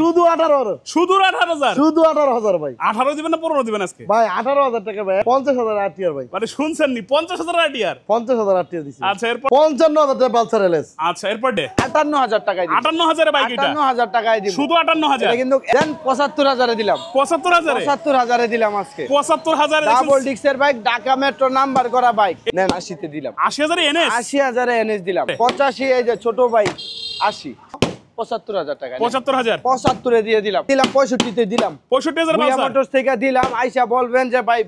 শুধু 18,000 শুধু 18,000 শুধু 18,000 ভাই 18 দিবেন না 15 দিবেন আজকে ভাই 18,000 টাকা ভাই 50,000 আরটিআর ভাই মানে শুনছেন নি 50,000 আইডিয়ার 50,000 আরটিআর দিছি আচ্ছা এরপর 55,000 টাকা পালসার এলএস আচ্ছা এরপর ডে 58,000 টাকায় দিই 58,000 এর বাইক এটা 58,000 টাকায় দিব শুধু 58,000 এটা কিন্তু দেন 75,000 এ দিলাম 75,000 75,000 এ দিলাম আজকে 75,000 ডাবল ডিক্সের বাইক ঢাকা মেট্রো নাম্বার করা বাইক নেন 80 তে দিলাম 80,000 এনএস 80,000 এ এনএস দিলাম 85 এই যে ছোট বাইক 80 75,000 টাকা 75,000 75 এ দিয়ে দিলাম 65 তে দিলাম 65,000 ভুইয়া মোটরস থেকে দিলাম আইসা বলবেন যে ভাই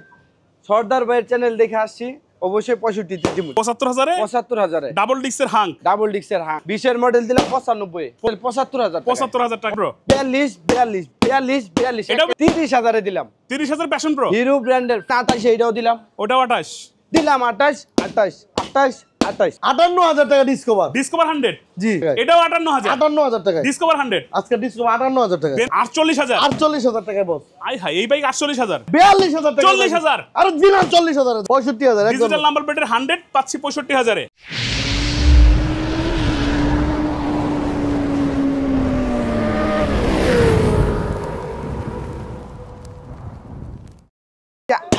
সর্দার ভাইয়ের চ্যানেল দেখে আসছি অবশ্যই 65 তে দিব 75,000 এ 75,000 এ ডাবল ডিক্সের হাং ডাবল ডিক্সের হ্যাঁ 20 এর মডেল দিলাম 95 75,000 টাকা 75,000 টাকা ব্রো 42 30,000 এ দিলাম 30,000 প্যাশন প্রো হিরো ব্র্যান্ডের 27 এইটাও দিলাম ওটাও 28 দিলাম 28 58,000 টাকা ডিসকভার ডিসকভার 100 জি এটাও 58,000 58,000 টাকা ডিসকভার 100 আজকে ডিসকভার 58,000 টাকা 48,000 48,000 টাকা বস আই হাই এই বাইক 48,000 42,000 টাকা 40,000 আরে দিলাম 40,000 65,000 একদম ডিজিটাল নাম্বার প্লেটের 100 পাচ্ছি 65,000 এ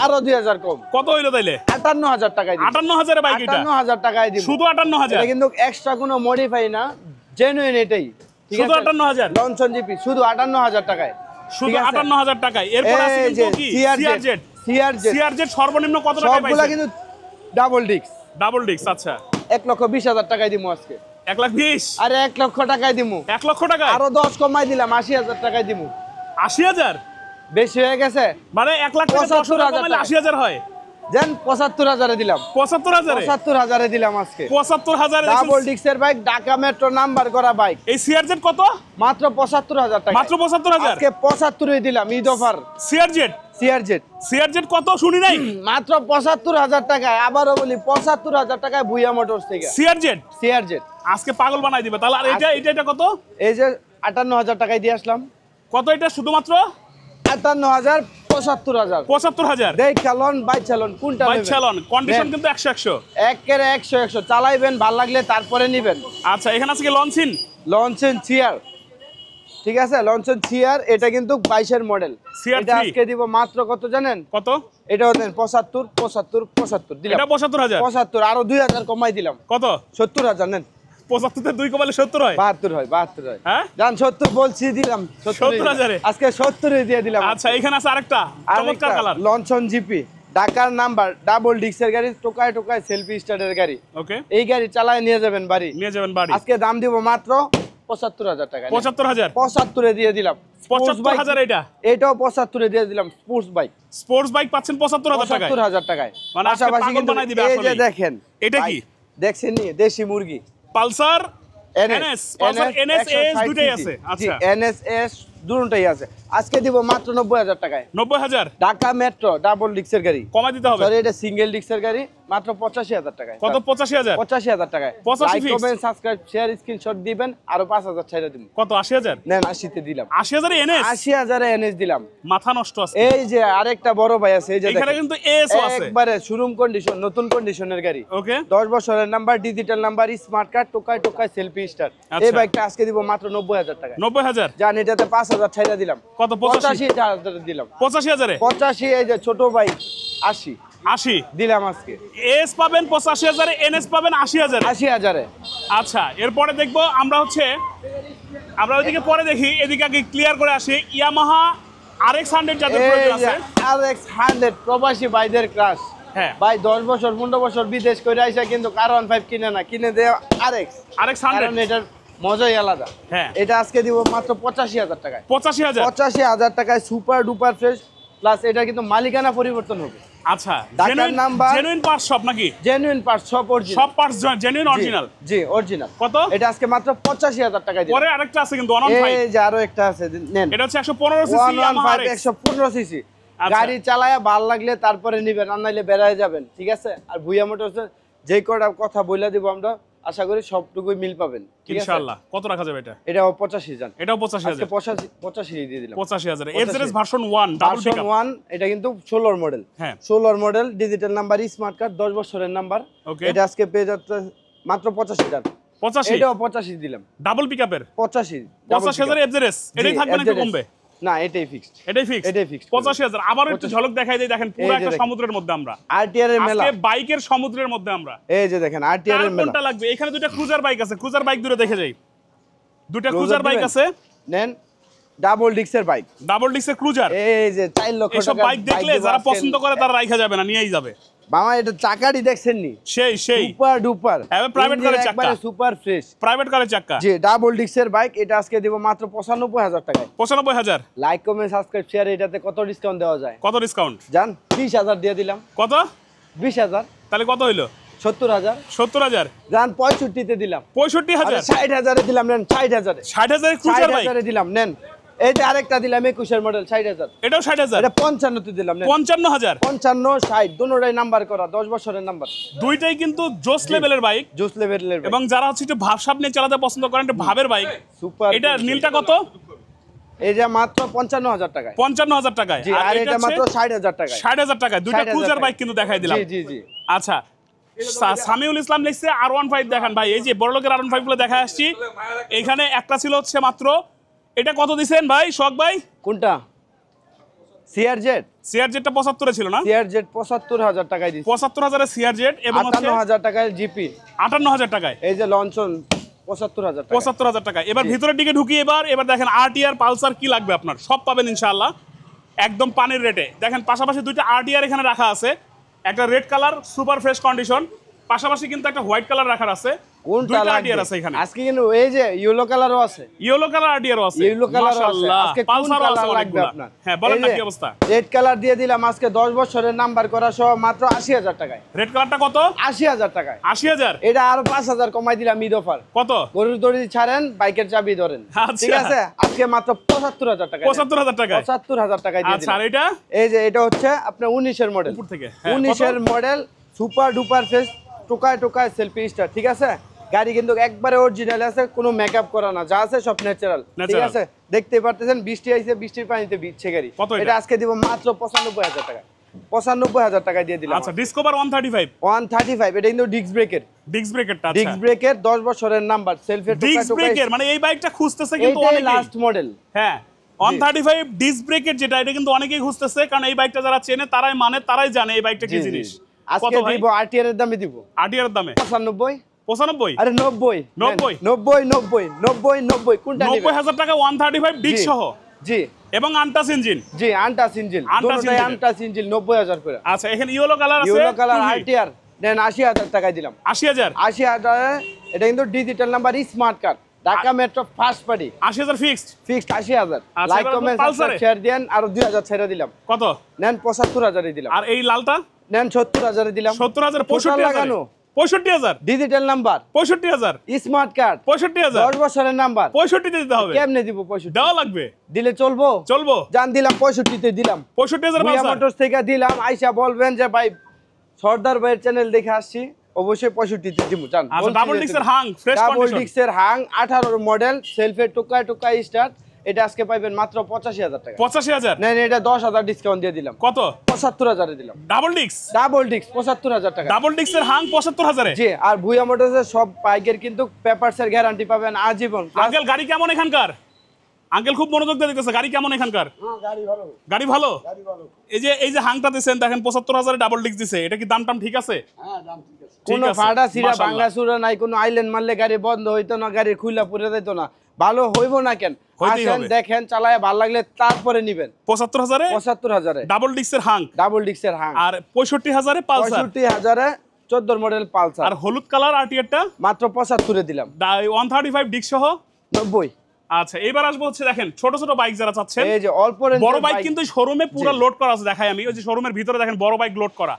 আরো 2000 কম কত হইলো তাইলে 58,000 টাকায় দিই 58,000 এর বাইক এটা 58,000 টাকায় দিব শুধু 58,000 এটা কিন্তু এক্সট্রা কোনো মডিফাই না জেনুইন এটাই ঠিক শুধু আছে 58,000 লঞ্চন জিপি শুধু 58,000 টাকায় শুধু 58,000 টাকায় এরপর আছে কিন্তু কি সিআরজেড সর্বনিম্ন কত টাকায় পাইছে সবগুলা কিন্তু ডাবল ডিক্স ডাবল ডিক্স আচ্ছা 1,20,000 টাকায় দিমু আজকে 1,20,000 আরে 1 লক্ষ টাকায় দিমু 1 লক্ষ টাকা আরো 10 কমাই দিলাম 80,000 টাকায় দিমু 80,000 বেশি হয়ে গেছে মানে 1 লাখ টাকা 75,000 কমাইলে 80,000 হয় দেন 75,000 এ দিলাম 75,000 75,000 এ দিলাম আজকে 75,000 এ ডাবল ডিক্সের বাইক ঢাকা মেট্রো নাম্বার করা বাইক এই সিআরজেড কত মাত্র 75,000 টাকা মাত্র 75,000 আজকে 75 এ দিলাম ঈদ অফার সিআরজেড কত শুনি নাই মাত্র 75,000 টাকায় আবারও বলি 75,000 টাকায় ভুইয়া মোটরস থেকে সিআরজেড আজকে পাগল বানাই দিবে তাহলে আর এটা কত এই যে 58,000 টাকায় দিয়ে আসলাম কত এটা শুধুমাত্র 58,000 75,000 দেখ চালন বাই চালন কোনটা বাই চালন কন্ডিশন কিন্তু 100 একের 100 চালাইবেন ভাল লাগলে তারপরে নেবেন আচ্ছা এখানে আছে কি লঞ্চন চিয়ার ঠিক আছে লঞ্চন চিয়ার এটা কিন্তু 22 এর মডেল এটা আজকে দিব মাত্র কত জানেন কত এটাও দেন 75 দিলাম এটা 75,000 আরো 2,000 কমাই দিলাম কত 70,000 নেন 75 তে 2 কমালে 70 হয় 72 হয় হ্যাঁ জান 70 বলছি দিলাম 70,000 এ আজকে 70 এ দিয়ে দিলাম আচ্ছা এখানে আছে আরেকটা চমৎকার কালার লঞ্চন জিপি ঢাকার নাম্বার ডাবল ডিক্সের গাড়ি টোকায় সেলফি স্টার্টের গাড়ি ওকে এই গাড়ি চালায় নিয়ে যাবেন বাড়ি আজকে দাম দিব মাত্র 75,000 টাকা 75 এ দিয়ে দিলাম 75,000 এটাও 75 এ দিয়ে দিলাম স্পোর্টস বাইক পাচ্ছেন 75,000 টাকায় মানে পাশাপাশি কিন্তু এই যে দেখেন এটা কি দেখছেন নি দেশি মুরগি পালসার এনএস দুটোই আছে আচ্ছা এনএস দুটোই আছে আজকে দিব মাত্র 90,000 টাকায় 90,000 ঢাকা মেট্রো ডাবল ডিক্সের গাড়ি কমা দিতে হবে সরি এটা সিঙ্গেল ডিক্সের গাড়ি মাত্র 85,000 টাকায় কত 85,000 টাকায় 85 like comment subscribe share screenshot দিবেন আর 5,000 ছেড়ে দিন কত 80,000 নেন 80 তে দিলাম 80,000 এনএস 80,000 এ এনএস দিলাম মাথা নষ্ট আছে এই যে আরেকটা বড় ভাই আছে এই যে এখানে কিন্তু এসও আছে একবারে শোরুম কন্ডিশন নতুন কন্ডিশনের গাড়ি ওকে 10 বছরের number digital number smart card টোকায় সেলফি স্টার এই বাইকটা আজকে দিব মাত্র 90,000 টাকা 90,000 জান এটাতে 5,000 ছেড়ে দিলাম কত 85,000 দিলাম 85,000 এ 85 এই যে ছোট বাইক 80 দিলাম আজকে এস পাবেন 85,000 এ এনএস পাবেন 80,000 এ আচ্ছা এরপরে দেখবো আমরা ওইদিকে পরে দেখি এদিকে আগে ক্লিয়ার করে আসি ইয়ামাহা RX100 যাদের প্রয়োজন আছে RX100 প্রবাসী ভাইদের ক্রাশ হ্যাঁ ভাই 10 বছর 15 বছর বিদেশ করে আইসা কিন্তু কারণ 5 কিনে না কিনে দেয় RX100 কারণ এটার মজাই আলাদা হ্যাঁ এটা আজকে দিব মাত্র 85,000 টাকায় 85,000 টাকায় সুপার ডুপার ফ্রেশ প্লাস এটা কিন্তু মালিকানা পরিবর্তন হবে আচ্ছা জেনুইন পার্টস সব নাকি জেনুইন পার্টস সব অরিজিনাল সব পার্টস জেনুইন অরিজিনাল জি অরিজিনাল কত এটা আজকে মাত্র 85,000 টাকায় দিই পরে আরেকটা আছে কিন্তু 115 এই যে আরো একটা আছে নেন এটা হচ্ছে 115 সিসি ইয়ামাহা 115 সিসি গাড়ি চালায়া ভাল লাগলে তারপরে নিবেন আর নাইলে বেরায় যাবেন ঠিক আছে আর ভুইয়া মোটরস যে কটা কথা বইলা দিব আমরা আশা করি সবটুকুই মিল পাবেন ইনশাআল্লাহ কত রাখা যাবে এটা এটাও 85 জান এটাও 85,000 85 দিয়ে দিলাম 85,000 এফজেডএস ভার্সন 1 ডাবল পিকআপ 1 এটা কিন্তু 16 এর মডেল হ্যাঁ 16 এর model digital number smart card 10 বছরের নাম্বার এটা আজকে পেয়ে যাচ্ছে মাত্র 85,000 85 এটাও 85 দিলাম, ডাবল পিকআপের 85 85,000 এফজেডএস, এটাই থাকবে না একটু কমবে? না এটাই ফিক্সড, এটাই ফিক্স, এটাই fixed। 85,000। আবার একটু ঝলক দেখাই দেই, দেখেন পুরো এই যে একটা দেখেন। সমুদ্রের মধ্যে আমরা, আরটিআর এর মেলা, আজকে বাইকের সমুদ্রের মধ্যে আমরা। এই যে দেখেন আরটিআর কার এর মেলা। কোনটা লাগবে? এখানে দুটো ক্রুজার বাইক আছে, ক্রুজার বাইক দূরে দেখে যাই, দুটো Cruiser ক্রুজার বাইক দিবেন? আছে, নেন ডাবল ডিক্সের বাইক, ডাবল ডিস্কের ক্রুজার। এই যে 4 লক্ষ এইসব টাকা বাইক দেখলে যারা পছন্দ করে তারা রাইখা যাবে না, নিয়েই যাবে। মামা এটা চাকাটি দেখছেন নি, সেই সুপার ডুপার, হ্যাঁ, private car এর চাকা। একবারে সুপার ফ্রেশ, প্রাইভেট কারের চাক্কা, জি ডাবল ডিক্সের বাইক। এটা আজকে দিব মাত্র 95,000 টাকায়। 95,000। লাইক কমেন্ট সাবস্ক্রাইব শেয়ার, এটাতে কত ডিসকাউন্ট দেওয়া যায় কত ডিসকাউন্ট? জান 20,000 দিয়ে দিলাম। কত? 20,000, তাহলে কত হইলো? 70,000 70,000, জান 65 তে দিলাম। 65,000, 60,000 এ দিলাম, নেন 60,000 এ, 60,000 ক্রুজার বাইক, 60,000 এ দিলাম, নেন। এই যে আরেকটা দিলাম 21 মডেল 60,000, এটাও 60,000, এটা 55 তে দিলাম, নেন 55,000। 55 60 দুটোটাই নাম্বার করা, 10 বছরের নাম্বার, দুইটাই কিন্তু জোস লেভেলের বাইক, জোস লেভেলের এবং যারা হচ্ছে একটু ভাবসাব নিয়ে চালাতে পছন্দ করেন, একটু ভাবের বাইক। সুপার। এটা নীলটা কত? এই যে মাত্র 55,000 টাকায়, 55,000 টাকায়। জি। আর এটা মাত্র 60,000 টাকায়, 60,000 টাকায়। দুইটা 60,000 ক্রুজার টাকায়। বাইক কিন্তু দেখাই দিলাম। জি জি জি। আচ্ছা, সামিউল ইসলাম লিখছে R15 দেখান ভাই। এই যে বড় লোকের R15 গুলো দেখা আসছি, এখানে একটা ছিল হচ্ছে মাত্র, এটা কত দিছেন ভাই শখ ভাই? কোনটা? সিআরজেড, সিআরজেডটা 75 এ ছিল না? সিআরজেড 75,000 টাকায় দিছি, 75,000 এর সিআরজেড, এবং হচ্ছে 58,000 টাকায় জিপি, 58,000 টাকায়, এই যে লঞ্চন 75,000 টাকা। 75,000 টাকা। এবার ভিতরের দিকে ঢুকি, এবার দেখেন আরটিআর পালসার কি লাগবে আপনার, সব পাবেন ইনশাআল্লাহ একদম পানির রেটে। দেখেন পাশাপাশি দুইটা আরটিআর এখানে রাখা আছে, একটা red colour super fresh condition, পাশাপাশি কিন্তু একটা হোয়াইট কালার রাখার আছে, কোনটা দুইটা লাগবে? আরটিআর আছে এখানে। আজকে কিন্তু এই যে ইয়েলো কালারও আছে, ইয়েলো কালার আরটিআরও আছে, ইয়েলো কালারও আছে। মাশাআল্লাহ। আজকে কোন পালসারও আছে কালার লাগবে অনেকগুলা। আপনার? হ্যাঁ বলেন এই না যে কি অবস্থা। রেড কালার দিয়ে দিলাম আজকে 10 বছরের নাম্বার করা সহ মাত্র 80,000 টাকায়। রেড কালারটা কত? 80,000 টাকায়। 80,000। এটা আরো 5,000 কমাই দিলাম ঈদ অফার। কত? গরুর দড়ি ছাড়েন, বাইকের চাবি ধরেন, আচ্ছা। ঠিক আছে? আজকে মাত্র 75,000 টাকায়, 75,000 টাকায়। 75,000 টাকায় দিয়ে আচ্ছা, আর দিলাম। এটা এই যে এটা হচ্ছে আপনার 19 এর মডেল, উপর থেকে, হ্যাঁ, 19 এর মডেল, সুপার ডুপার ফেস, টোকায় টোকায় সেলফি স্টার, ঠিক আছে? গাড়ি কিন্তু একবারে অরিজিনাল আছে, কোনো মেকআপ করা না, যা আছে সব ন্যাচারাল, ঠিক Natural। আছে? দেখতে পারতেছেন বৃষ্টি আইছে, বৃষ্টির পানিতে ভিজছে গাড়ি। কত এটা? এটা আজকে দিব মাত্র 95,000 টাকা, 95,000 টাকায় দিয়ে দিলাম। আচ্ছা, ডিসকভার 135, 135, এটা কিন্তু ডিস্ক ব্রেকের, ডিস্ক ব্রেকেরটা। ডিস্ক আচ্ছা, ব্রেকের 10 বছরের নাম্বার, সেলফি ডিস্ক ব্রেকের মানে এই বাইকটা খুঁজতেছে কিন্তু এইটাই অনেকেই। Last model. হ্যাঁ, 135 ডিস্ক ব্রেকের যেটা, এটা কিন্তু অনেকেই খুঁজতেছে, কারণ এই বাইকটা যারা চেনে তারাই মানে, তারাই জানে এই বাইকটা কি জিনিস। কত আজকে ভাই? দিব আরটিআর এর দামে দিব আরটিআর দামে 95, 95, আরে 90, 90, 90, 90, 90, 90, কোনটা নেবেন? 90,000 টাকা 135 ডিস্ক জি। সহ, জি এবং আনটাচ ইঞ্জিন। জি, আনটাচ ইঞ্জিন, Untouched দুটোটাই engine। আনটাচ ইঞ্জিন, 90,000 করে। আচ্ছা, এখানে ইয়েলো কালার আছে, ইয়েলো কালার 2V, আরটিআর দেন 80,000 টাকায় দিলাম। 80,000, 80,000, এটা কিন্তু digital number, smart card, Dhaka metro first party, 80,000 fixed. Fixed 80,000। আচ্ছা, লাইক এবার কমেন্ট পালসারে? শেয়ার দেন, আর 2,000 ছেড়ে দিলাম, কত? নেন 75,000 এ দিলাম, আর এই লালটা নেন 70,000 এ দিলাম। 70,000, Total 65,000, লাগানো, 65,000, ডিজিটাল নাম্বার, 65,000, স্মার্ট কার্ড, 65,000, 10 বছরের নাম্বার। 65 দিতে হবে, কেমনে দিব 65? দেওয়া লাগবে, দিলে চলবো? চলবো। জান দিলাম 65 তে দিলাম, 65,000 ভুইয়া পালসার। মোটরস থেকে দিলাম। আইসা বলবেন যে ভাই সর্দার ভাইয়ের চ্যানেল দেখে আসছি, অবশ্যই 65 তে দিব। জান আচ্ছা, ডাবল ডিস্কের হাং, ফ্রেশ ডাবল কন্ডিশন। ডিস্কের হাং, 18 মডেল, সেলফে টোকায় টোকায় স্টার্ট, এটা আজকে পাইবেন মাত্র 85,000 টাকা। 85,000। নেন, এটা 10,000 ডিসকাউন্ট দিয়ে দিলাম, কত? 75,000 এ দিলাম। ডাবল ডিস্ক, ডাবল ডিস্ক 75,000 টাকা। ডাবল ডিস্কের হাং 75,000 এ। জি, আর ভুইয়া মোটরসের সব বাইকের কিন্তু পেপারসের গ্যারান্টি পাবেন আজীবন। আঙ্কেল গাড়ি কেমন এখানকার? আঙ্কেল খুব মনোযোগ দিয়ে দেখতেছে, গাড়ি কেমন এখানকার? গাড়ি ভালো। এই যে হাংটা দিছেন দেখেন 75,000 ডাবল ডিস্ক দিছে, এটা কি দাম টাম ঠিক আছে? ঠিক কোনো আছে, ফাটা সিরা মাশাআল্লাহ। ভাঙা চুরা নাই, কোনো আইল্যান্ড মারলে গাড়ি বন্ধ হইতো না, গাড়ি খুইলা পুরে যেত না। ভালো হইব না কেন? হইতেই আসেন, হবে। দেখেন, চালায় ভালো লাগলে তারপরে নিবেন। 75,000 এ 75,000 ডাবল ডিস্কের হাং, ডাবল ডিস্কের হাং, আর 65,000 এ পালসার, 65,000 14 মডেল পালসার, আর হলুদ কালার আরটিআরটা মাত্র 75 এ দিলাম, 135 ডিস্ক সহ। 90। আচ্ছা, এবার আসবো হচ্ছে দেখেন ছোট ছোট বাইক যারা চাচ্ছেন, এই যে অল্প রেঞ্জের বড় বাইক কিন্তু শোরুমে পুরো জি। লোড করা আছে, দেখাই আমি। ওই যে শোরুমের ভিতরে দেখেন বড় বাইক লোড করা,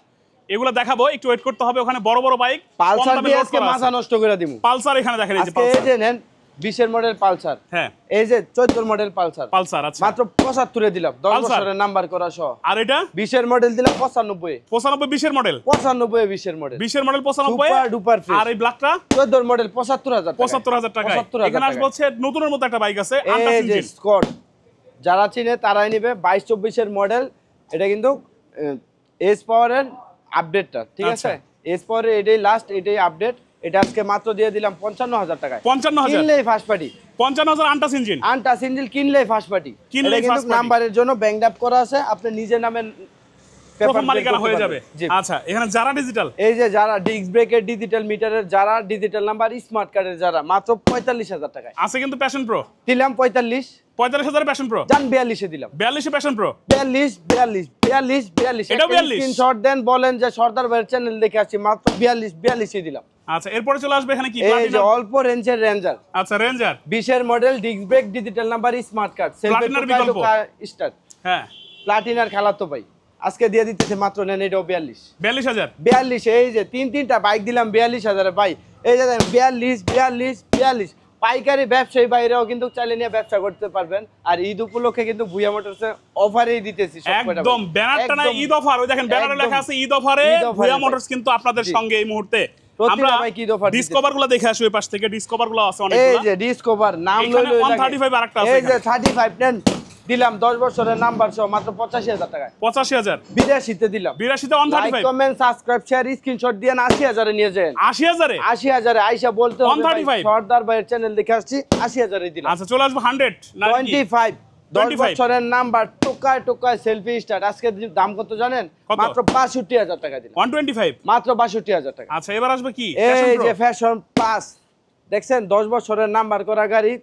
এগুলো দেখাবো, একটু ওয়েট করতে হবে। ওখানে বড় বড় বাইক পালসার দিয়ে আজকে মাথা নষ্ট করে দিমু। পালসার এখানে দেখেন, এই যে আজকে এই পালসার। যে নেন 20 এর মডেল পালসার, হ্যাঁ, এই যে 14 মডেল পালসার, পালসার। আচ্ছা, মাত্র 75 এ দিলাম, 10 পালসার। বছরের নাম্বার করা সহ। আর এটা 20 এর মডেল দিলাম 95 এ, 95 20 এর মডেল, 95 এ 20 এর মডেল, 20 এর মডেল 95 সুপার ডুপার ফ্রেশ। আর এই ব্ল্যাকটা 14 মডেল 75,000 টাকা, 75,000 টাকায়। 75,000 এখানে আসবো হচ্ছে নতুনের মতো একটা বাইক আছে, আনটাচ এই যে ইঞ্জিন। স্কট, যারা চিনে তারাই নিবে। 22-24 এর মডেল, এটা কিন্তু এস পাওয়ারের আপডেটটা, ঠিক আছে? আচ্ছা। এস পাওয়ারের এটাই লাস্ট, এটাই আপডেট। এটা আজকে মাত্র দিয়ে দিলাম 55,000 টাকায়। 55,000 কিনলেই ফার্স্ট পার্টি। 55,000 আনটাস ইঞ্জিন। আনটাস ইঞ্জিন কিনলেই ফার্স্ট পার্টি। কিনলেই কিন্তু first party। নাম্বারের জন্য ব্যাংক আপ করা আছে, আপনি নিজের নামে প্রথম মালিকানা হয়ে যাবে। আচ্ছা, এখানে যারা ডিজিটাল, এই যে যারা ডিস্ক ব্রেকের ডিজিটাল মিটারের যারা ডিজিটাল নাম্বার স্মার্ট কার্ডের যারা মাত্র 45,000 টাকায় আছে কিন্তু প্যাশন প্রো দিলাম 45,000 প্যাশন প্রো, জান 42 দিলাম 42 প্যাশন প্রো, 42 এটাও 42? স্ক্রিনশট দেন, বলেন যে সর্দার ভাইয়ের চ্যানেল দেখে আসছি, মাত্র 42 দিলাম। আচ্ছা, এরপরে চলে আসবে এখানে কি এই যে প্লাটিনাম। অল্প রেঞ্জের রেঞ্জার, আচ্ছা, রেঞ্জার 20 এর model disc brake digital number smart card প্লাটিনার বিকল্প। স্টার্ট হ্যাঁ, প্লাটিনার খালাতো ভাই আজকে দিয়ে দিতেছে মাত্র, নেন এটাও 42,000। 42। এই যে তিনটা বাইক দিলাম 42,000 ভাই। এই যে 42 পাইকারি ব্যবসায়ী বাইরেও কিন্তু চাইলে নিয়ে ব্যবসা করতে পারবেন। আর ঈদ উপলক্ষে কিন্তু ভুয়া মোটরসে অফারেই দিতেছি সবকটা। একদম ব্যানারটা না ঈদ অফার, ওই দেখেন ব্যানারে লেখা আছে ঈদ অফারে ভুয়া মোটরস কিন্তু আপনাদের সঙ্গে এই মুহূর্তে। আমরা ডিসকভার গুলো দেখে আসি ওই পাশ থেকে, ডিসকভার গুলো আছে অনেকগুলো। এই যে ডিসকভার নাম এখানে লইলো 135 আরেকটা আছে। এই যে 35 নেন দিলাম 10 বছরের নাম্বার সহ মাত্র 85,000 টাকায়। 85,000 82 দিলাম। 82 তে 135। Like comment subscribe share screenshot দিয়ে 80,000 এ নিয়ে যান। 80,000 এ 80,000 আইসা বলতে হবে 135 সর্দার ভাইয়ের চ্যানেল দেখে আসছি, 80,000 এ দিলাম। আচ্ছা, চলে আসবে 100 না 25 10 25 বছরের নাম্বার টোকায় সেলফি স্টার্ট। আজকে দাম কত জানেন? কত? মাত্র 62,000 টাকা দিলাম। 125 মাত্র 62,000 টাকা। আচ্ছা, এবার আসবে কি এই যে ফ্যাশন প্লাস দেখছেন 10 বছরের নাম্বার করা গাড়ি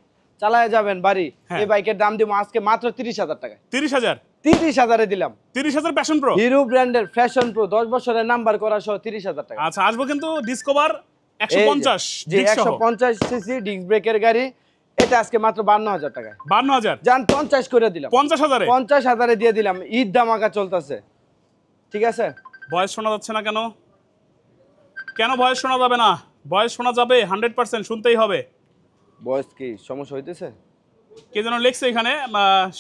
চালায় যাবেন বাড়ি। এই বাইকের দাম দিব আজকে মাত্র 30,000 টাকা। 30,000 30,000 এ দিলাম। 30,000 প্যাশন প্রো, হিরো ব্র্যান্ডের ফ্যাশন প্রো 10 বছরের নাম্বার করা সহ 30,000 টাকা। আচ্ছা, আসবে কিন্তু ডিসকভার 150 জি ডিস্ক সহ 150 সিসি ডিস্ক ব্রেকের গাড়ি, এটা আজকে মাত্র 52,000 টাকা। 52,000 জান 50 করে দিলাম। 50,000 এ 50,000 এ দিয়ে দিলাম। ঈদ ধামাকা চলতেছে, ঠিক আছে? ভয়েস শোনা যাচ্ছে না কেন? কেন ভয়েস শোনা যাবে না? ভয়েস শোনা যাবে, 100% শুনতেই হবে। বয়স কি সমস্যা হইতেছে? কে যেন লিখছে এখানে,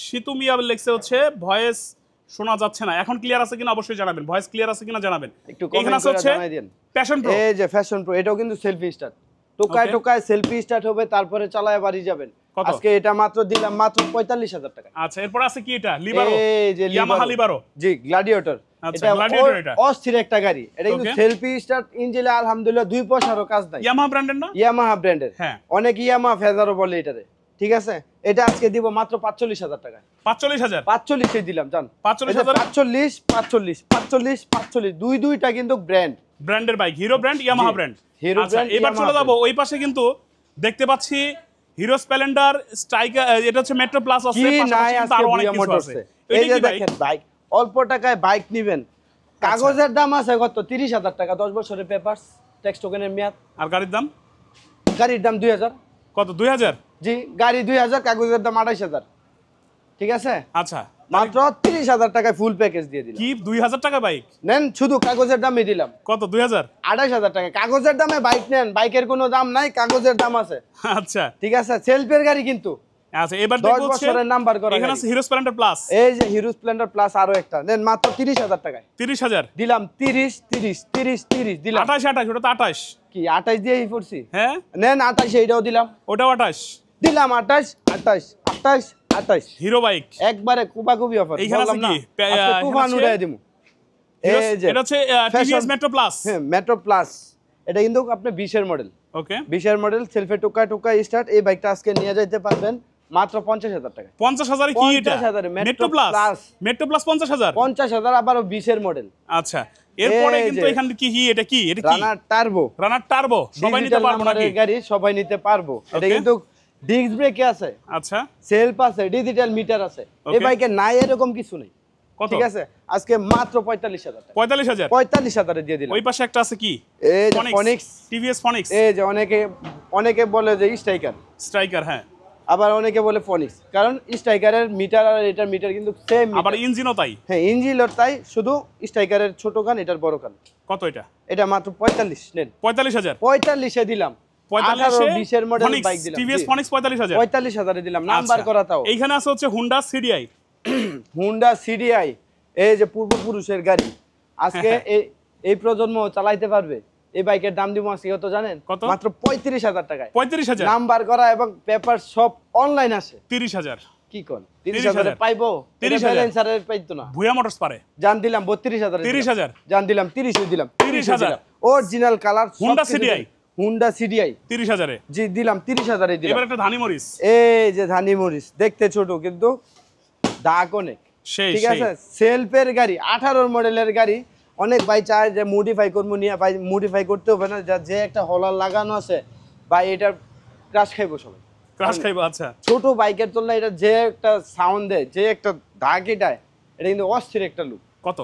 সিতু মিয়া লিখছে হচ্ছে ভয়েস শোনা যাচ্ছে না। এখন ক্লিয়ার আছে কিনা অবশ্যই জানাবেন, ভয়েস ক্লিয়ার আছে কিনা জানাবেন। একটু এখানে কমেন্ট আছে করে হচ্ছে জানাই দেন। প্যাশন প্রো, এই যে ফ্যাশন প্রো, এটাও কিন্তু সেলফি স্টার্ট। টোকায় সেলফি স্টার্ট হবে, তারপরে চালায় বাড়ি যাবেন। কত? আজকে এটা মাত্র দিলাম মাত্র 45,000 টাকা। আচ্ছা, এরপর আছে কি এটা লিবারো, এই যে ইয়ামাহা লিবারো। জি গ্ল্যাডিয়েটর। আচ্ছা, গ্ল্যাডিয়েটর এটা অস্থির একটা গাড়ি। এটা কিন্তু Okay. সেলফি স্টার্ট, ইঞ্জিনে আলহামদুলিল্লাহ 2 পয়সারও কাজ নাই। ইয়ামাহা ব্র্যান্ডের না? ইয়ামাহা ব্র্যান্ডের। হ্যাঁ। অনেক ইয়ামাহা ফেজারও বলে এটারে, ঠিক আছে? এটা আজকে দিব মাত্র 45,000 টাকা। 45,000 45 দিলাম জান। 45,000 45 দুইটা কিন্তু ব্র্যান্ড, ব্র্যান্ডের bike, hero brand Yamaha brand. Hero আচ্ছা, ব্র্যান্ড এবার চলে যাব ওই পাশে, কিন্তু দেখতে পাচ্ছি হিরো স্প্লেন্ডার স্ট্রাইকার, এটা হচ্ছে মেট্রো প্লাস আছে, কি নাই পাশাপাশি কিন্তু আজকে আরো অনেক বুয়া কিছু আছে। মোটরসে। এই এটা যে কি বাইক? দেখেন বাইক, অল্প টাকায় বাইক নিবেন, কাগজের দাম আছে কত? 30,000 টাকা, 10 বছরের পেপারস, ট্যাক্স টোকেনের মেয়াদ। আর গাড়ির দাম গাড়ির দাম 2,000। কত? 2,000? জি গাড়ি 2,000, কাগজের দাম 28,000, ঠিক আছে? আচ্ছা, মাত্র 30,000 টাকায় ফুল প্যাকেজ দিয়ে দিলাম। কি 2,000 টাকা বাইক? নেন শুধু কাগজের দামই দিলাম। কত? 2,000? 28,000 টাকা কাগজের দামে বাইক নেন। বাইকের কোনো দাম নাই, কাগজের দাম আছে, আচ্ছা ঠিক আছে? সেলফের গাড়ি কিন্তু আচ্ছা, এবার 10 দেখো হচ্ছে বছরের নাম্বার করা এখানে গাড়ি। আছে হিরো স্প্লেন্ডার প্লাস। এই যে হিরো স্প্লেন্ডার প্লাস আরো একটা নেন মাত্র 30,000 টাকায় 30,000? দিলাম। 30 দিলাম। 28 ওটা তো 28। কি 28 দিয়েই পড়ছি? হ্যাঁ, নেন 28 এইটাও দিলাম। ওটাও 28। দিলাম 28 হিরো বাইক একবারে কুবাকুবি অফার। এইখানে আছে বললাম না কি? আজকে তুফান হচ্ছে- উড়াই দিমু। এই যে এটা হচ্ছে টিভিএস মেট্রো প্লাস। হ্যাঁ মেট্রো প্লাস, এটা কিন্তু আপনি 20 এর মডেল। ওকে, 20 এর মডেল, সেলফে টোকা স্টার্ট। এই বাইকটা আজকে নিয়ে যাইতে পারবেন মাত্র 50,000 টাকা। 50,000 কি এটা? 50,000 মেট্রো প্লাস, মেট্রো প্লাস 50,000। 50,000 আবারও 20 এর মডেল। আচ্ছা, এরপরে এই কিন্তু যে এখানে কি এটা কি? এটা কি? রানার টার্বো, রানার টার্বো সবাই নিতে পারবো নাকি? গাড়ি সবাই নিতে পারবো। এটা Okay. কিন্তু ডিস্ক ব্রেকে আছে, আচ্ছা, সেলফ আছে, ডিজিটাল মিটার আছে। এই Okay. বাইকে নাই এরকম কিছু নেই, কত? ঠিক আছে? আজকে মাত্র 45,000 টাকা। 45,000? 45,000 এ দিয়ে দিলাম। ওই পাশে একটা আছে কি? এই যে ফনিক্স, টিভিএস ফনিক্স এই যে অনেকে বলে যে স্ট্রাইকার, স্ট্রাইকার। হ্যাঁ, আবার অনেকে বলে ফনিক্স, কারণ স্ট্রাইকারের মিটার আর এটার মিটার কিন্তু সেম। আবার ইঞ্জিনও তাই। হ্যাঁ ইঞ্জিনও তাই, শুধু স্ট্রাইকারের ছোট কান, এটার বড় কান। কত এটা? এটা মাত্র 45 নেন। 45,000? 45 এ দিলাম। 45 20 এর মডেল বাইক দিলাম। টিভিএস ফনিক্স 45,000? 45,000 এ দিলাম, নাম্বার করা তাও। এইখানে আছে হচ্ছে হুন্ডা সিডিআই। হুন্ডা সিডিআই, এই যে পূর্বপুরুষের গাড়ি, আজকে এই প্রজন্ম চালাইতে পারবে। এই বাইকের দাম দিব আজকে কত জানেন? কত? মাত্র 35,000 টাকায়। 35,000? নাম্বার করা এবং পেপার সব অনলাইন আছে। 30,000? কি কোন 30,000 এ পাইবো? 30,000 ব্যালেন্সারের পাইতো না। ভুয়া মোটরস পারে। জান দিলাম 32,000 এ। 30,000? জান দিলাম 30 এ দিলাম। 30,000? Original colour Honda CDI Honda CDI 30,000-এ। জি দিলাম 30,000-এ দিলাম। এবার একটা ধানি মরিচ, এই যে ধানি মরিচ দেখতে ছোট কিন্তু দাগ অনেক, সেই ঠিক আছে। সেলফের গাড়ি 18 মডেলের গাড়ি, অনেক ভাই চায় যে মডিফাই করবো নিয়ে, ভাই মডিফাই করতে হবে না, যে একটা হলার লাগানো আছে ভাই এটা ক্রাশ খাইবো সবাই, ক্রাশ খাইবো। আচ্ছা, ছোট বাইকের তুলনায় এটা যে একটা সাউন্ড দেয়, যে একটা দাগ এটায়, এটা কিন্তু অস্থির একটা লুক। কত?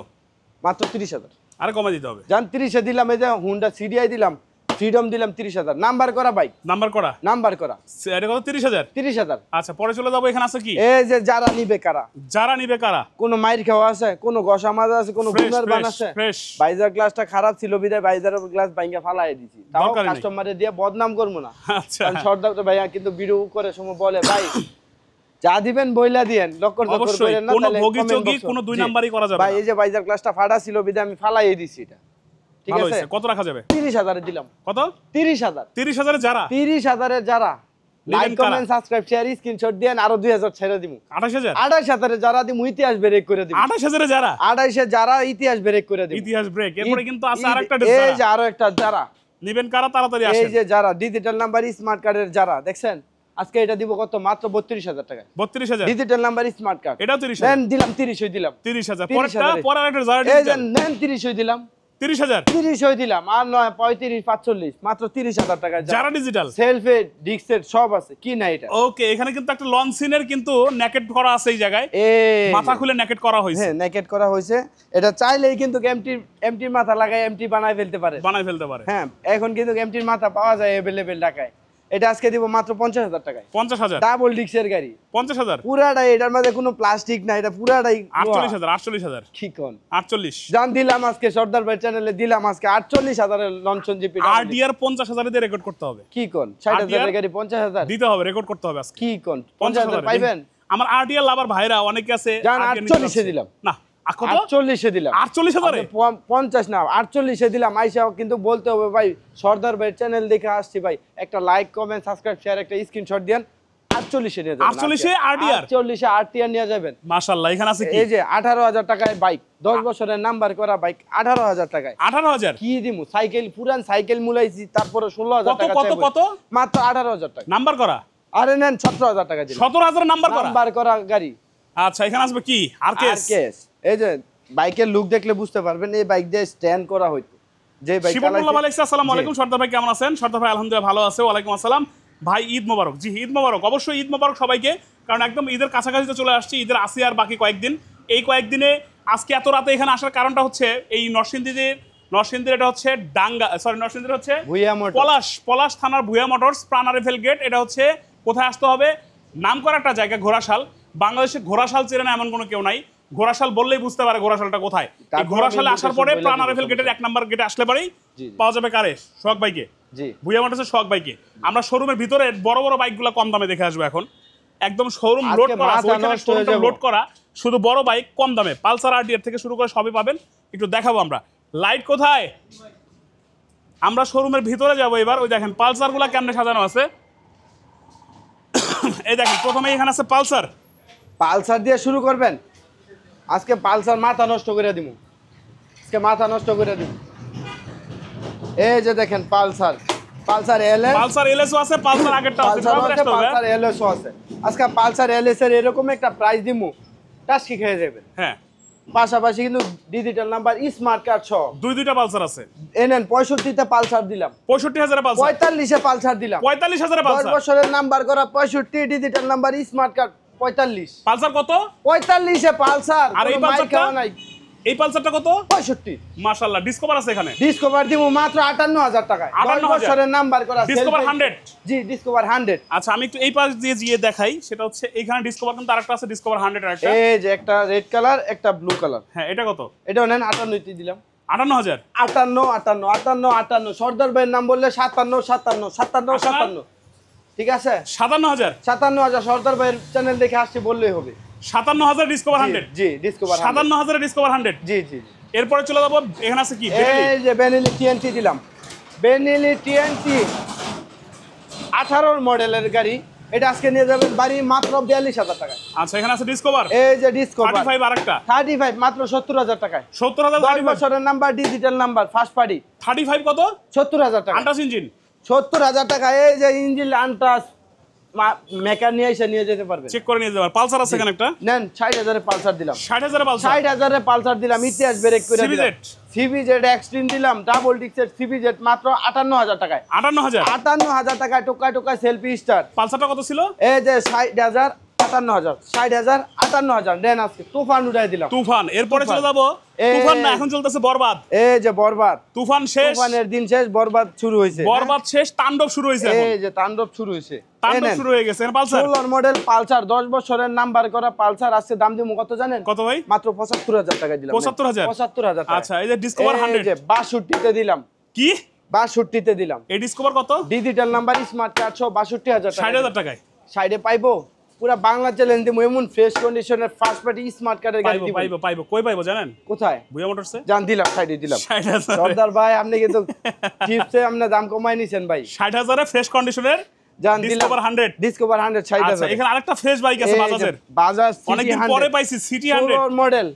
মাত্র 30,000। আরে কমে দিতে হবে। জান 30-এ দিলাম। এই যে হুন্ডা সিডিআই দিলাম, ফ্রিডম দিলাম 30,000, নাম্বার করা বাইক, নাম্বার করা, নাম্বার করা এটা কত? 30,000। 30,000। আচ্ছা, পরে চলে যাবো, এখানে আছে কি? এই যে যারা নিবে কারা, যারা নিবে কারা? কোনো মাইর খাওয়া আছে, কোনো গসা মাজা আছে, কোনো Fresh, গুনার বান fresh, আছে। fresh। বাইজার গ্লাসটা খারাপ ছিল বিদায় বাইজার গ্লাস ভাঙা ফালাই দিছি, তাও দরকারই নেই। কাস্টমারে দিয়ে বদনাম করবো না। আচ্ছা, কারণ সর্দার তো ভাইয়া কিন্তু ভিডিও করে সময় বলে ভাই যা দিবেন বইলা দিয়েন, লক্কর দক্কর অবশ্যই করেন না, কোনো তাহলে ভোগী comment চোগী box এ- কোনো দুই জি। নাম্বারই করা যাবে ভাই না। এই যে বাইজার গ্লাসটা ফাটা ছিল বিদায় আমি ফালাই দিছি এটা, ঠিক ভালো আছে। হয়েছে। কত রাখা যাবে? 30,000-এ দিলাম। কত? 30,000। 30,000-এ যারা 30,000-এ যারা লাইক কারা? কমেন্ট সাবস্ক্রাইব শেয়ার স্ক্রিনশট দেন, আরো 2,000 ছেড়ে দিমু। 28,000। 28,000-এ যারা দিমু ইতিহাস ব্রেক করে দিমু। 28,000-এ যারা 28-এ যারা ইতিহাস ব্রেক করে দিমু। ইতিহাস ব্রেক। এরপরে কিন্তু আছে ঈদ- আরেকটা এই ডিসকাউন্ট। যে আরো একটা যারা, নিবেন কারা? তাড়াতাড়ি এই আসেন। যে যারা ডিজিটাল নাম্বার স্মার্ট কার্ডের যারা দেখছেন, আজকে এটা দিব কত? মাত্র 32,000 টাকা। 32,000। ডিজিটাল নাম্বার স্মার্ট কার্ড এটাও 30,000। দেন, দিলাম 30 দিলাম। 30,000। 30,000 পরের একটা যারা এই যে ডিজিটাল নেন 30 দিলাম। 30,000 30 দিলাম, আর নয় 35 45, মাত্র 30,000 টাকা। যারা ডিজিটাল। সেলফে ডিক্সের সব আছে, কি না এটা? ওকে, এখানে কিন্তু একটা লঞ্চিনের কিন্তু নেকেট করা আছে এই জায়গায়, এই মাথা খুলে নেকেট করা হয়েছে, হ্যাঁ নেকেট করা হয়েছে। এটা চাইলেই কিন্তু এমটি মাথা লাগায় এমটি বানায় ফেলতে পারে। বানাই ফেলতে পারে। হ্যাঁ এখন কিন্তু এমটির মাথা পাওয়া যায় अवेलेबल ঢাকায়। এটা আজকে দিব মাত্র 50,000 টাকায়। 50,000। ডাবল ডিক্সের গাড়ি, 50,000। পুরাটাই, এটার মধ্যে কোনো প্লাস্টিক না, এটা পুরাটাই 48,000। 48,000। কি কোন 48। জান দিলাম আজকে সর্দার ভাই চ্যানেলে দিলাম আজকে 48,000 এর লঞ্চন জিপি। আরডিআর 50,000 দিয়ে রেকর্ড করতে হবে। কি কোন 60,000 এর গাড়ি 50,000 দিতে হবে, রেকর্ড করতে হবে আজকে। কি কোন 50,000 পাইবেন? আমার আরডিআর লাভার ভাইরা অনেকে আছে। জান RDR নিতে 48 চাচ্ছে। দিলাম। না, কত? 48 দিলাম। 48,000-এ? 50 না 48 দিলাম। আইসা কিন্তু বলতে হবে ভাই সর্দার ভাই চ্যানেল দেখে আসছি ভাই, একটা লাইক কমেন্ট সাবস্ক্রাইব শেয়ার একটা স্ক্রিনশট দেন। 48 নিয়ে যাবেন। 48-এ RDR? 48-এ RTR নিয়ে যাবেন। মাশাআল্লাহ, এখানে আছে কি? এই যে 18,000 টাকায় বাইক, 10 বছরের নাম্বার করা বাইক, 18,000 টাকায়। 18,000। কি দিমু? সাইকেল, পুরান সাইকেল মুলাইছি, তারপরে 16,000 টাকা কত চাইবো। কত? মাত্র 18,000 টাকা। নাম্বার করা? আরে নেন 17,000 টাকা দিন। 17,000 নাম্বার করা? নাম্বার করা গাড়ি। আচ্ছা, এখানে আসবে কি? আরকেএস। আরকেএস। এই যে বাইকের লুক দেখলে বুঝতে পারবেন এই বাইক দিয়ে স্ট্যান্ড করা হইতো। যে বাইক শিবুল্লাহ আলাইহিস আসসালামু আলাইকুম। সর্দার ভাই কেমন আছেন? সর্দার ভাই আলহামদুলিল্লাহ ভালো আছে। ওয়ালাইকুম আসসালাম। ভাই ঈদ মোবারক। জি ঈদ মোবারক, অবশ্যই ঈদ মোবারক সবাইকে, কারণ একদম ঈদের কাছাকাছি তো চলে আসছি। ঈদের আসি আর বাকি কয়েকদিন। এই কয়েকদিনে আজকে এত রাতে এখানে আসার কারণটা হচ্ছে এই নরসিংদীর এটা হচ্ছে নরসিংদীর হচ্ছে ভুইয়া মোটর। পলাশ থানার ভুইয়া মোটরস প্রাণা রেফেল গেট। এটা হচ্ছে কোথায় আসতে হবে? নাম করা একটা জায়গা, ঘোড়াশাল। বাংলাদেশে ঘোড়াশাল চেনে না এমন কোনো কেউ নাই। ঘোড়াশাল বললেই বুঝতে পারে ঘোড়াশালটা কোথায়। এই তারপর ঘোড়াশালে আমি আসার পরে location প্রাণা বলে রেফেল দিব। গেটের 1 নাম্বার গেটে আসলে পরেই জি। পাওয়া যাবে কারে? শখ বাইকে। জি ভুইয়া মোটরসের শখ বাইকে। আমরা শোরুমের ভিতরে বড় বড় বাইকগুলো কম দামে দেখে আসবো এখন। একদম শোরুম আজকে লোড করা, মাথা ওইখানে নষ্ট হয়ে শোরুমটা যাবো। লোড করা, শুধু বড় বাইক কম দামে। পালসার আরটিআর থেকে শুরু করে সবই পাবেন। একটু দেখাবো আমরা। লাইট কোথায়? আমরা শোরুমের ভিতরে যাবো এবার। ওই দেখেন পালসারগুলো কেমনে সাজানো আছে। এই দেখেন প্রথমে এখানে আছে পালসার। পালসার দিয়ে শুরু করবেন। আজকে পালসার মাথা নষ্ট করে দিমু। আজকে মাথা নষ্ট করে দিমু। এই যে দেখেন পালসার এলএস, পালসার এলএসও আছে, পালসার আগেরটা আছে। পালসার এলএসও আছে। আজকে পালসার এলএস এর এরকম একটা প্রাইস দিমু, টাস্কি খেয়ে যাবেন। হ্যাঁ, পাশাপাশি কিন্তু ডিজিটাল নাম্বার স্মার্ট কার্ড সহ দুইটা পালসার আছে। এনেন 65-তে পালসার দিলাম, 65,000 পালসার, 45-এ পালসার দিলাম, 45,000 10 পালসার। বছরের নাম্বার করা 65, digital number smart card 45। Pulsar কত? 45-এ পালসার। আর এই কোনো মাইর পালসারটা? খাওয়া নাই। এই পালসারটা কত? 65। মাশাআল্লাহ, ডিসকভার আছে এখানে। ডিসকভার দিমু মাত্র 58,000 টাকায়, 10 58,000 বছরের নাম্বার করা ডিসকভার selfie- 100। জি ডিসকভার 100। আচ্ছা, আমি একটু এই পাশ দিয়ে গিয়ে দেখাই। সেটা হচ্ছে এইখানে ডিসকভার, কিন্তু আরেকটা আছে ডিসকভার 100 আর একটা। এই যে একটা রেড কালার একটা ব্লু কালার, হ্যাঁ, এটা কত? এটাও নেন 58 দিলাম। 58,000। 58 সর্দার ভাইয়ের নাম বললে 57 ঠিক আছে। 57,000। 57,000 সর্দার ভাইয়ের চ্যানেল দেখে আসছে বললেই হবে। 57,000 ডিসকভার 100। জি ডিসকভার 57,000 ডিসকভার 100। জি জি। এরপরে চলে যাবো, এখানে আছে কি? এই যে বেনেলি টিএনটি দিলাম। বেনেলি টিএনটি 18 মডেলের গাড়ি, এটা আজকে নিয়ে যাবেন বাড়ি মাত্র 42,000 টাকায়। আচ্ছা, এখানে আছে ডিসকভার এই যে ডিসকভার 35 আরেকটা। 35 মাত্র 70,000 টাকায়। 70,000 10 35। বছরের number, digital number, first party. 35 কত? 70,000 টাকা। আন্টাস ইঞ্জিন। 70,000 টাকা এই যে ইঞ্জিন আনটাস মেকার নিয়ে এসে নিয়ে যেতে পারবেন। চেক করে নিয়ে যাবেন। পালসার আছে এখানে একটা, নেন 60,000 এ পালসার দিলাম, 60,000 পালসার, 60,000 এ পালসার দিলাম, ইতিহাস ব্রেক করে দিলাম। সিবিজেড সিবিজেড এক্সট্রিম দিলাম, ডাবল ডিক্সের সিবিজেড মাত্র 58,000 টাকায়, 58,000 58,000 টাকায় টোকায় টোকায় সেলফি স্টার। পালসারটা কত ছিল? এই যে 60,000 58,000 60,000 58,000 দেন আজকে তুফান উড়াই দিলাম। তুফান, এরপরে চলে যাবো তুফান না, এখন চলতেছে বরবাদ। এই যে বরবাদ, তুফান শেষ, তুফানের দিন শেষ, বরবাদ শুরু হয়েছে। বরবাদ শেষ, তাণ্ডব শুরু হয়েছে এখন। এই যে তাণ্ডব শুরু হয়েছে, তাণ্ডব শুরু হয়ে গেছে। পালসার 16 মডেল পালসার 10 বছরের নাম্বার করা পালসার আজকে দাম দিমু কত জানেন? কত ভাই? মাত্র 75,000 টাকা দিলাম। 75,000? 75,000 টাকা। আচ্ছা, এই যে ডিসকভার 100 এই যে 62 তে দিলাম, কি 62 তে দিলাম। এই ডিসকভার কত? ডিজিটাল নাম্বার স্মার্ট কার্ড সহ 62,000 টাকা। 60,000 টাকায় সাইডে পাইবো পুরা বাংলা চ্যালেঞ্জ দিমু, এমন ফ্রেশ কন্ডিশনের ফার্স্ট পার্টি স্মার্ট কার্ডের গাড়ি পাইবো দিব। পাইবো পাইবো। কই পাইবো জানেন? কোথায়? ভুয়া মোটরসে জান দিলাম, সাইডে দিলাম। 60,000 সর্দার ভাই আপনি কিন্তু টিপসে আপনি দাম কমাই নিছেন ভাই। 60,000 এ ফ্রেশ কন্ডিশনের জান দিলাম ডিসকভার 100। ডিসকভার 100 আচ্ছা, 60,000। এখানে আরেকটা ফ্রেশ বাইক আছে বাজাজের, বাজাজ অনেকদিন পরে পাইছি, সিটি 100 মডেল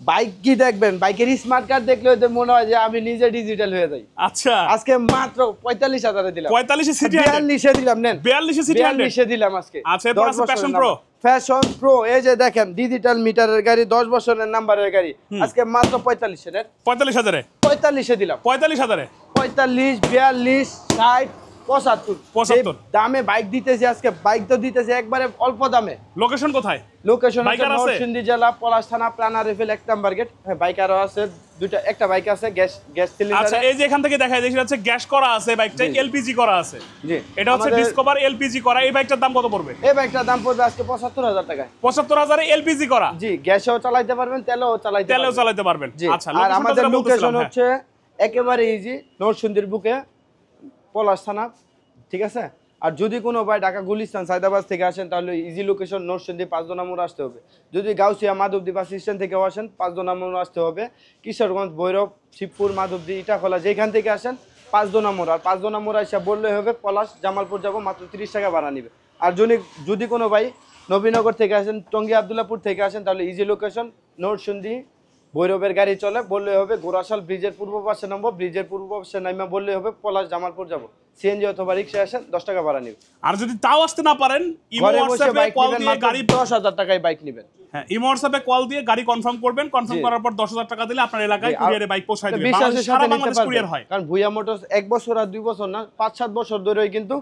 বাইক। কি দেখবেন বাইকের স্মার্ট কার্ড দেখলে ওদের মনে হয় যে আমি নিজে ডিজিটাল হয়ে যাই। আচ্ছা, আজকে মাত্র 45,000 এ দিলাম। 45 এ সিটি 100, 42 এ দিলাম, নেন 42 এ সিটি 100। 42 এ দিলাম আজকে। আচ্ছা, এরপর আছে প্যাশন প্রো। ফ্যাশন প্রো এই যে দেখেন ডিজিটাল মিটারের গাড়ি, 10 বছরের নাম্বারের গাড়ি, আজকে মাত্র 45 এর 45,000 এ 45 এ দিলাম। 45,000 এ 45 42 60 75 75 দামে বাইক দিতেছি আজকে। বাইক তো দিতেছি একবারে অল্প দামে। লোকেশন কোথায়? লোকেশন বাইক আর আছে? নরসিংদী জেলা পলাশ থানা প্রাণা রিফিল 1 নাম্বার গেট। হ্যাঁ বাইক আরো আছে দুইটা, একটা বাইক আছে গ্যাস আচ্ছা, সিলিন্ডার। এই যে এখান থেকে দেখাই দেখি হচ্ছে গ্যাস করা আছে, বাইকটা এলপিজি করা আছে। জি এটা হচ্ছে ডিসকভার এলপিজি করা। এই বাইকটার দাম কত পড়বে? এই বাইকটার দাম পড়বে আজকে 75,000 টাকায়। 75,000 এ এলপিজি করা। জি গ্যাসেও চালাতে পারবেন, তেলেও চালাতে পারবেন। তেলেও চালাতে পারবেন। জি আচ্ছা, আর আমাদের লোকেশনটা লোকেশন বলতেছিলাম, হচ্ছে একেবারে ইজি, নরসিংদীর বুকে পলাশ থানা, ঠিক আছে? আর যদি কোনো ভাই ঢাকা গুলিস্তান সায়দাবাদ থেকে আসেন তাহলে ইজি লোকেশন নরসিংদী 5 নম্বর আসতে হবে। যদি গাউসিয়া মাধবদী বাস স্ট্যান্ড থেকেও আসেন 5 নম্বর আসতে হবে। কিশোরগঞ্জ ভৈরব শিবপুর মাধবদী ইটাখোলা যেখান থেকে আসেন 5 নম্বর, আর 5 নম্বর আসা বললে হবে পলাশ জামালপুর যাবো, মাত্র 30 টাকা ভাড়া নিবে। আর যদি কোনো ভাই নবীনগর থেকে আসেন, টঙ্গী আবদুল্লাপুর থেকে আসেন তাহলে ইজি লোকেশন নরসিংদী ভৈরবের গাড়ি চলে, বললে হবে গোরাশাল ব্রিজের পূর্ব পাশে নামবো, ব্রিজের পূর্ব পাশে নামা বললে হবে পলাশ জামালপুর যাবো। সিএনজি অথবা রিক্সায় আসেন 10 টাকা ভাড়া নিবে। আর যদি তাও আসতে না পারেন, ইমো ঘরে বসে হোয়াটসঅ্যাপে বাইক কল নেবেন দিয়ে মাত্র গাড়ি 10,000 টাকায় বাইক নেবেন। হ্যাঁ, ইমো হোয়াটসঅ্যাপে কল দিয়ে গাড়ি কনফার্ম করবেন, কনফার্ম জি। করার পর 10,000 টাকা দিলে আপনার এলাকায় জি, আর কুরিয়ারে বাইক পৌঁছায় দিবে। বিশ্বাসের বাংলাদেশ, সাথে সারা নিতে বাংলাদেশ কুরিয়ার হয়। পারবেন। কারণ ভুয়া মোটরস 1 বছর আর 2 বছর না 5-7 বছর ধরেই কিন্তু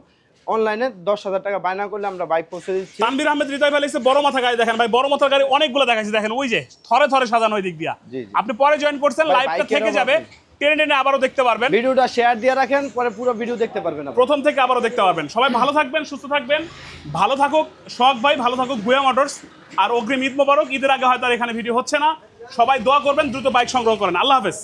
অনলাইনে 10,000 টাকা বায়না করলে আমরা বাইক পৌঁছে দিচ্ছি। তানভীর আহমেদ হৃদয় ভাই লিখছে বড় মাথা গাড়ি দেখেন ভাই, বড় মাথার গাড়ি অনেকগুলো দেখাচ্ছি, দেখেন ওই যে থরে থরে সাজানো ওই দিক দিয়া। জি, জি। আপনি পরে জয়েন করছেন, ভাই, লাইভটা বাইকের থেকে অভাব যাবে, নেই। টেনে টেনে আবারও দেখতে পারবেন। ভিডিওটা শেয়ার দিয়ে রাখেন, পরে পুরো ভিডিও দেখতে পারবেন আপনি। প্রথম থেকে আবারও দেখতে পারবেন। সবাই ভালো থাকবেন, সুস্থ থাকবেন, ভালো থাকুক শখ ভাই, ভালো থাকুক ভুয়া মোটরস। আর অগ্রিম ঈদ মোবারক। ঈদের আগে হয়তো আর এখানে ভিডিও হচ্ছে না। সবাই দোয়া করবেন, দ্রুত বাইক সংগ্রহ করেন। আল্লাহ হাফেজ।